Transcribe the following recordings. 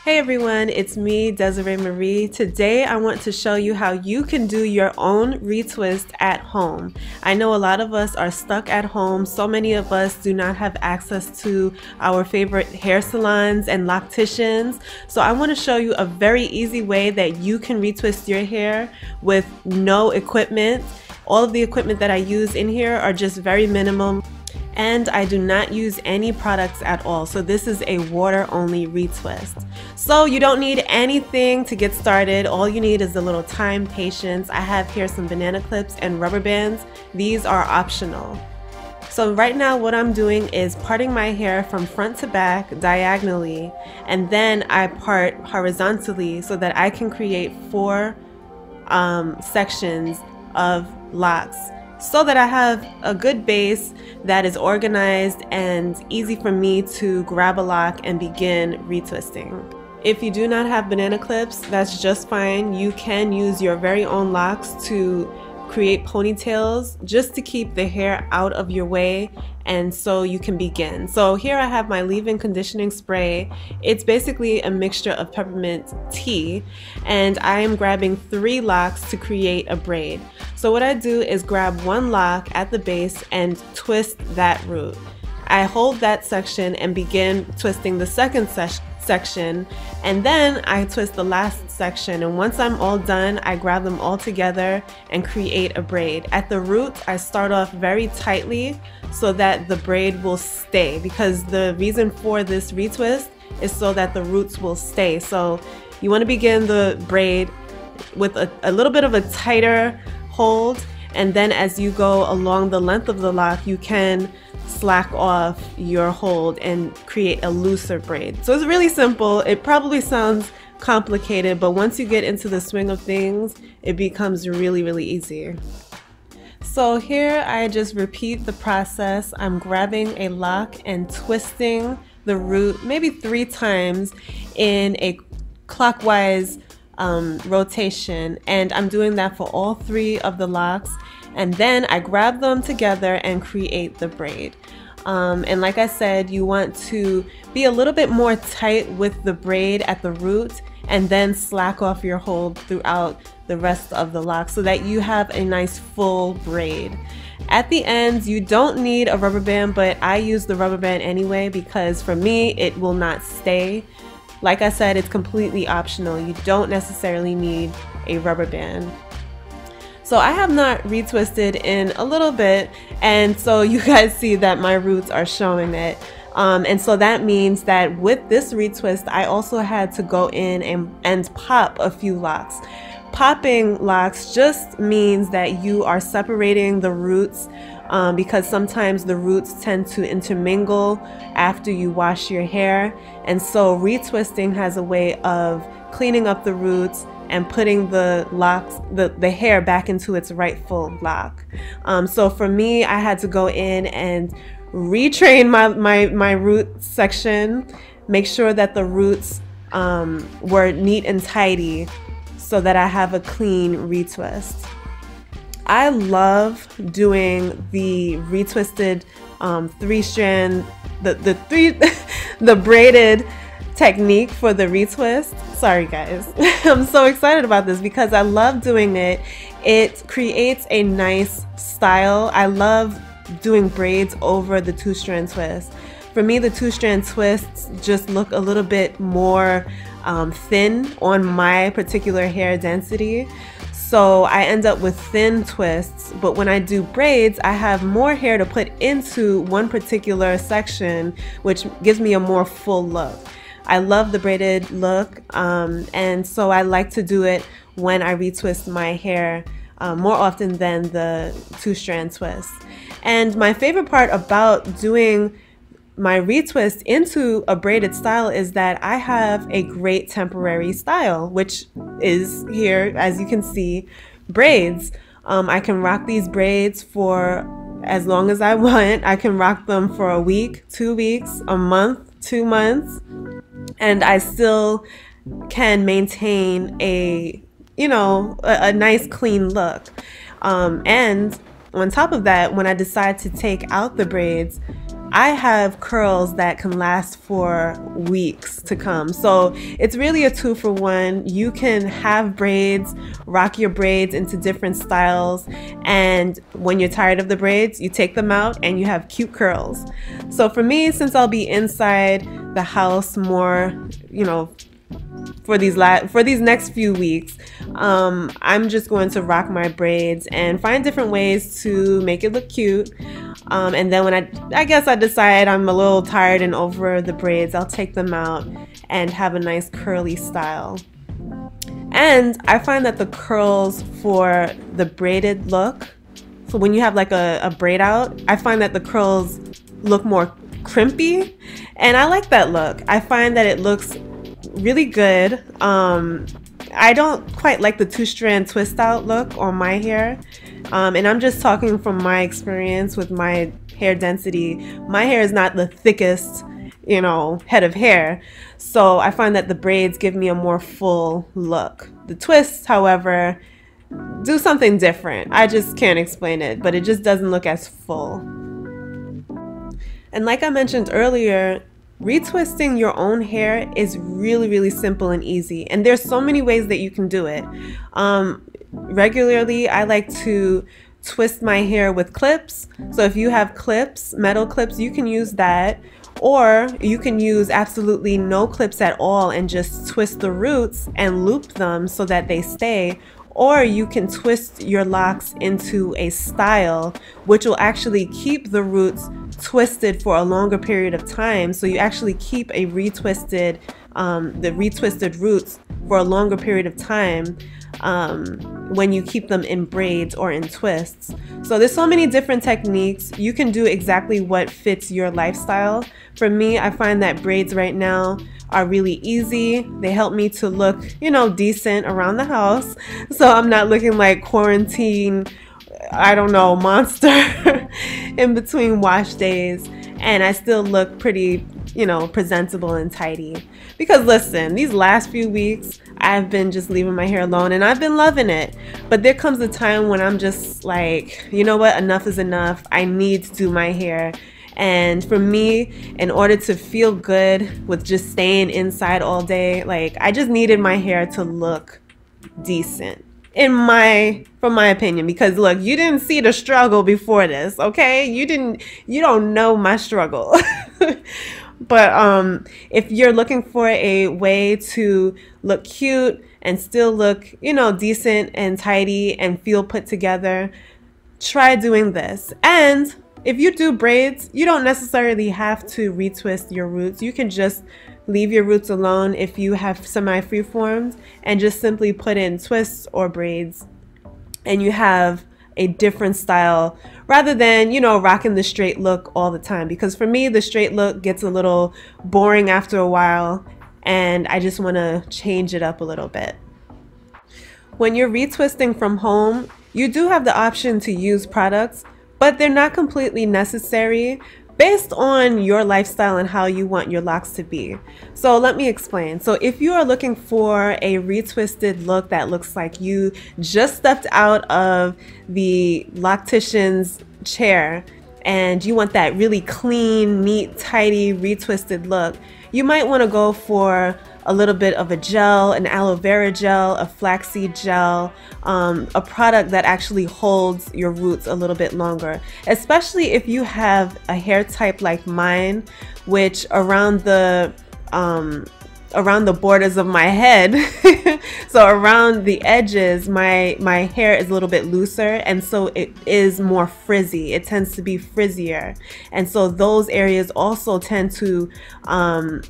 Hey everyone, it's me, Desiree Marie. Today I want to show you how you can do your own retwist at home. I know a lot of us are stuck at home. So many of us do not have access to our favorite hair salons and locticians. So I want to show you a very easy way that you can retwist your hair with no equipment. All of the equipment that I use in here are just very minimum. And I do not use any products at all. So this is a water only retwist. So you don't need anything to get started. All you need is a little time, patience. I have here some banana clips and rubber bands. These are optional. So right now what I'm doing is parting my hair from front to back diagonally, and then I part horizontally so that I can create four sections of locks, so that I have a good base that is organized and easy for me to grab a lock and begin retwisting. If you do not have banana clips, that's just fine. You can use your very own locks to create ponytails just to keep the hair out of your way, and so you can begin. So here I have my leave-in conditioning spray. It's basically a mixture of peppermint tea, and I am grabbing 3 locks to create a braid. So what I do is grab one lock at the base and twist that root. I hold that section and begin twisting the second section, and then I twist the last section, and once I'm all done, I grab them all together and create a braid. At the root, I start off very tightly so that the braid will stay, because the reason for this retwist is so that the roots will stay. So you want to begin the braid with a little bit of a tighter hold, and then as you go along the length of the lock, you can slack off your hold and create a looser braid. So it's really simple. It probably sounds complicated, but once you get into the swing of things, it becomes really easy. So here I just repeat the process. I'm grabbing a lock and twisting the root maybe 3 times in a clockwise rotation, and I'm doing that for all 3 of the locks, and then I grab them together and create the braid. And like I said, you want to be a little bit more tight with the braid at the root, and then slack off your hold throughout the rest of the lock so that you have a nice full braid. At the ends, you don't need a rubber band, but I use the rubber band anyway because for me it will not stay. Like I said, it's completely optional. You don't necessarily need a rubber band. So I have not retwisted in a little bit, and so you guys see that my roots are showing it. And so that means that with this retwist, I also had to go in and pop a few locks. Popping locks just means that you are separating the roots, because sometimes the roots tend to intermingle after you wash your hair, and so retwisting has a way of cleaning up the roots and putting the locks, the hair back into its rightful lock. So for me, I had to go in and retrain my root section, make sure that the roots were neat and tidy so that I have a clean retwist. I love doing the retwisted 3-strand, the braided technique for the retwist. Sorry guys, I'm so excited about this because I love doing it. It creates a nice style. I love doing braids over the 2-strand twist. For me, the 2-strand twists just look a little bit more thin on my particular hair density. So I end up with thin twists, but when I do braids, I have more hair to put into one particular section, which gives me a more full look. I love the braided look, and so I like to do it when I retwist my hair more often than the 2-strand twists. And my favorite part about doing my retwist into a braided style is that I have a great temporary style, which is here, as you can see, braids. I can rock these braids for as long as I want. I can rock them for a week, 2 weeks, a month, 2 months, and I still can maintain a nice clean look. And on top of that, when I decide to take out the braids, I have curls that can last for weeks to come. So it's really a 2-for-1. You can have braids, rock your braids into different styles, and when you're tired of the braids, you take them out and you have cute curls. So for me, since I'll be inside the house more, you know, for these next few weeks, I'm just going to rock my braids and find different ways to make it look cute. And then when I guess I decide I'm a little tired and over the braids, I'll take them out and have a nice curly style. And I find that the curls for the braided look, so when you have like a braid out, I find that the curls look more crimpy, and I like that look. I find that it looks really good. I don't quite like the 2-strand twist out look on my hair, and I'm just talking from my experience with my hair density. My hair is not the thickest, you know, head of hair, so I find that the braids give me a more full look. The twists, however, do something different. I just can't explain it, but it just doesn't look as full. And like I mentioned earlier, retwisting your own hair is really simple and easy, and there's so many ways that you can do it. Regularly, I like to twist my hair with clips. So if you have clips, metal clips, you can use that, or you can use absolutely no clips at all and just twist the roots and loop them so that they stay. Or you can twist your locks into a style which will actually keep the roots twisted for a longer period of time. So you actually keep a retwisted, the retwisted roots for a longer period of time when you keep them in braids or in twists. So there's so many different techniques. You can do exactly what fits your lifestyle. For me, I find that braids right now are really easy. They help me to look, you know, decent around the house, so I'm not looking like quarantine, I don't know, monster in between wash days, and I still look pretty, you know, presentable and tidy. Because listen, these last few weeks I've been just leaving my hair alone and I've been loving it, but there comes a time when I'm just like, you know what, enough is enough. I need to do my hair. And for me, in order to feel good with just staying inside all day, like, I just needed my hair to look decent, from my opinion. Because look, you didn't see the struggle before this, okay? You don't know my struggle. But if you're looking for a way to look cute and still look, you know, decent and tidy and feel put together, try doing this. And if you do braids, you don't necessarily have to retwist your roots. You can just leave your roots alone if you have semi-freeformed and just simply put in twists or braids, and you have a different style rather than, you know, rocking the straight look all the time. Because for me, the straight look gets a little boring after a while, and I just want to change it up a little bit. When you're retwisting from home, you do have the option to use products, but they're not completely necessary based on your lifestyle and how you want your locks to be. So let me explain. So if you are looking for a retwisted look that looks like you just stepped out of the loctician's chair and you want that really clean, neat, tidy, retwisted look, you might want to go for a little bit of a gel, an aloe vera gel, a flaxseed gel, a product that actually holds your roots a little bit longer, especially if you have a hair type like mine, which around the borders of my head, so around the edges, my hair is a little bit looser, and so it is more frizzy. It tends to be frizzier, and so those areas also tend to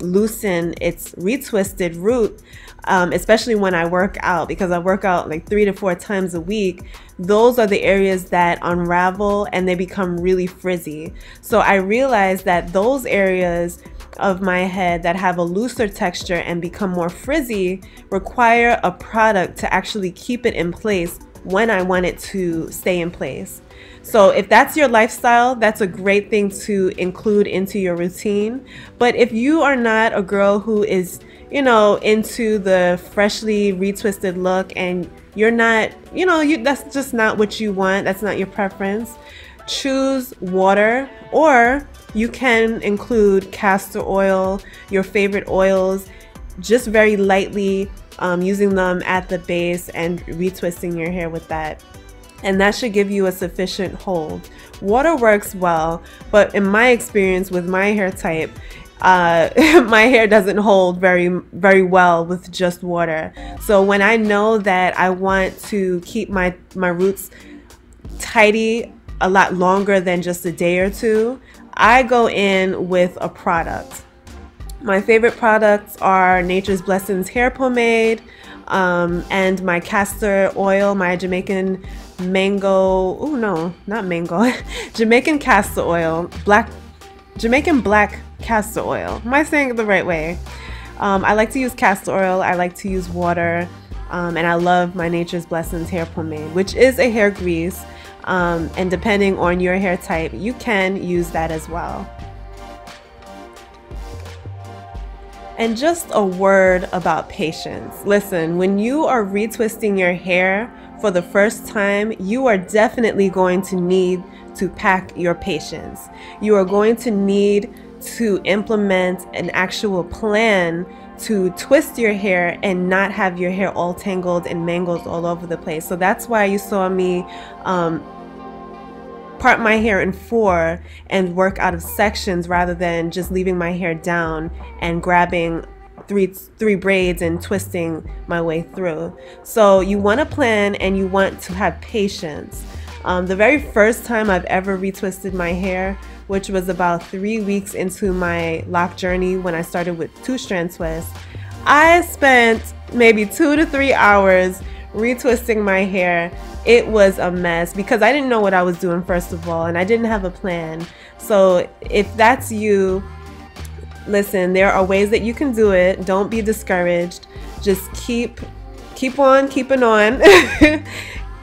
loosen its retwisted root, especially when I work out, because I work out like 3 to 4 times a week. Those are the areas that unravel and they become really frizzy. So I realized that those areas of my head that have a looser texture and become more frizzy require a product to actually keep it in place when I want it to stay in place. So if that's your lifestyle, that's a great thing to include into your routine. But if you are not a girl who is, you know, into the freshly retwisted look, and you're not, you know, that's just not what you want, that's not your preference, choose water or You can include castor oil, your favorite oils, just very lightly using them at the base and retwisting your hair with that. And that should give you a sufficient hold. Water works well, but in my experience with my hair type, my hair doesn't hold very well with just water. So when I know that I want to keep my roots tidy a lot longer than just a day or two, I go in with a product. My favorite products are Nature's Blessings hair pomade and my castor oil, my Jamaican mango, oh no, not mango, Jamaican castor oil, Jamaican black castor oil. Am I saying it the right way? I like to use castor oil, I like to use water, and I love my Nature's Blessings hair pomade, which is a hair grease, and depending on your hair type, you can use that as well. And just a word about patience. Listen, when you are retwisting your hair for the first time, you are definitely going to need to pack your patience. You are going to need to implement an actual plan to twist your hair and not have your hair all tangled and mangled all over the place. So that's why you saw me part my hair in 4 and work out of sections rather than just leaving my hair down and grabbing three braids and twisting my way through. So you want to plan and you want to have patience. The very first time I've ever retwisted my hair, which was about 3 weeks into my lock journey when I started with 2-strand twists, I spent maybe 2 to 3 hours retwisting my hair. It was a mess because I didn't know what I was doing, first of all, and I didn't have a plan. So if that's you, listen, there are ways that you can do it. Don't be discouraged. Just keep on keeping on.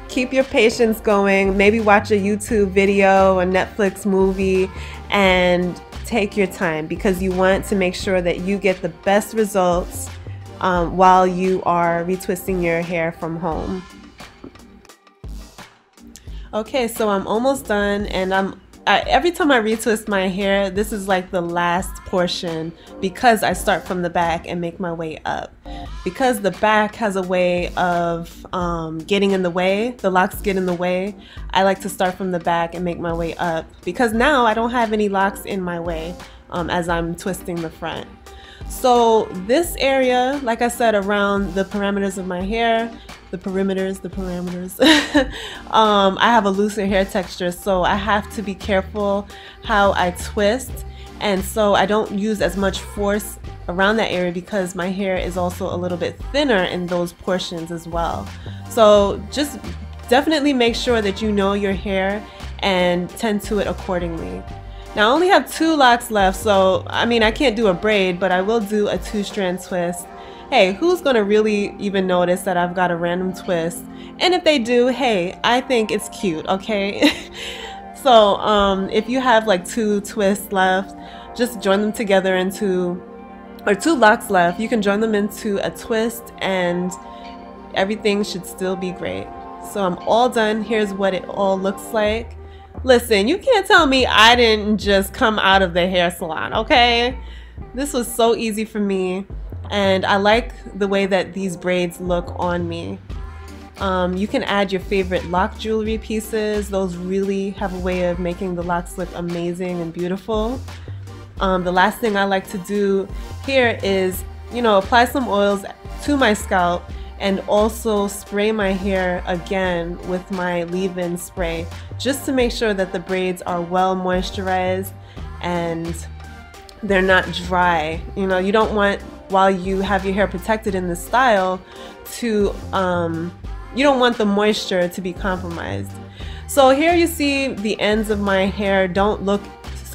Keep your patience going. Maybe watch a YouTube video, a Netflix movie, and take your time because you want to make sure that you get the best results while you are retwisting your hair from home. Okay, so I'm almost done, and every time I retwist my hair, this is like the last portion because I start from the back and make my way up. Because the back has a way of getting in the way, the locks get in the way, I like to start from the back and make my way up because now I don't have any locks in my way as I'm twisting the front. So this area, like I said, around the parameters of my hair, the parameters, I have a looser hair texture, so I have to be careful how I twist, and so I don't use as much force around that area because my hair is also a little bit thinner in those portions as well. So just definitely make sure that you know your hair and tend to it accordingly. Now I only have 2 locks left, so I mean I can't do a braid, but I will do a 2-strand twist. Hey, who's gonna really even notice that I've got a random twist? And if they do, hey, I think it's cute, okay? So if you have like 2 twists left, just join them together into, or 2 locks left, you can join them into a twist and everything should still be great. So I'm all done. Here's what it all looks like. Listen, you can't tell me I didn't just come out of the hair salon, okay? This was so easy for me. And I like the way that these braids look on me. You can add your favorite lock jewelry pieces. Those really have a way of making the locks look amazing and beautiful. The last thing I like to do here is, you know, apply some oils to my scalp and also spray my hair again with my leave-in spray just to make sure that the braids are well moisturized and they're not dry. You know, you don't want, while you have your hair protected in this style, to you don't want the moisture to be compromised. So here you see the ends of my hair don't look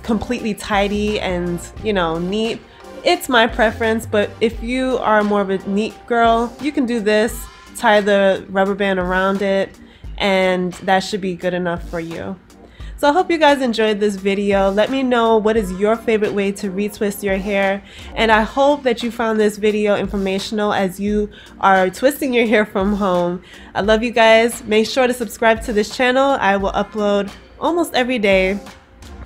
completely tidy and, you know, neat. It's my preference, but if you are more of a neat girl, you can do this, tie the rubber band around it, and that should be good enough for you. So I hope you guys enjoyed this video. Let me know what is your favorite way to retwist your hair, and I hope that you found this video informational as you are twisting your hair from home. I love you guys. Make sure to subscribe to this channel. I will upload almost every day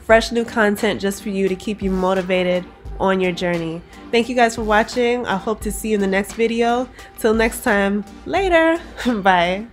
fresh new content just for you to keep you motivated on your journey. Thank you guys for watching. I hope to see you in the next video. Till next time, later. Bye.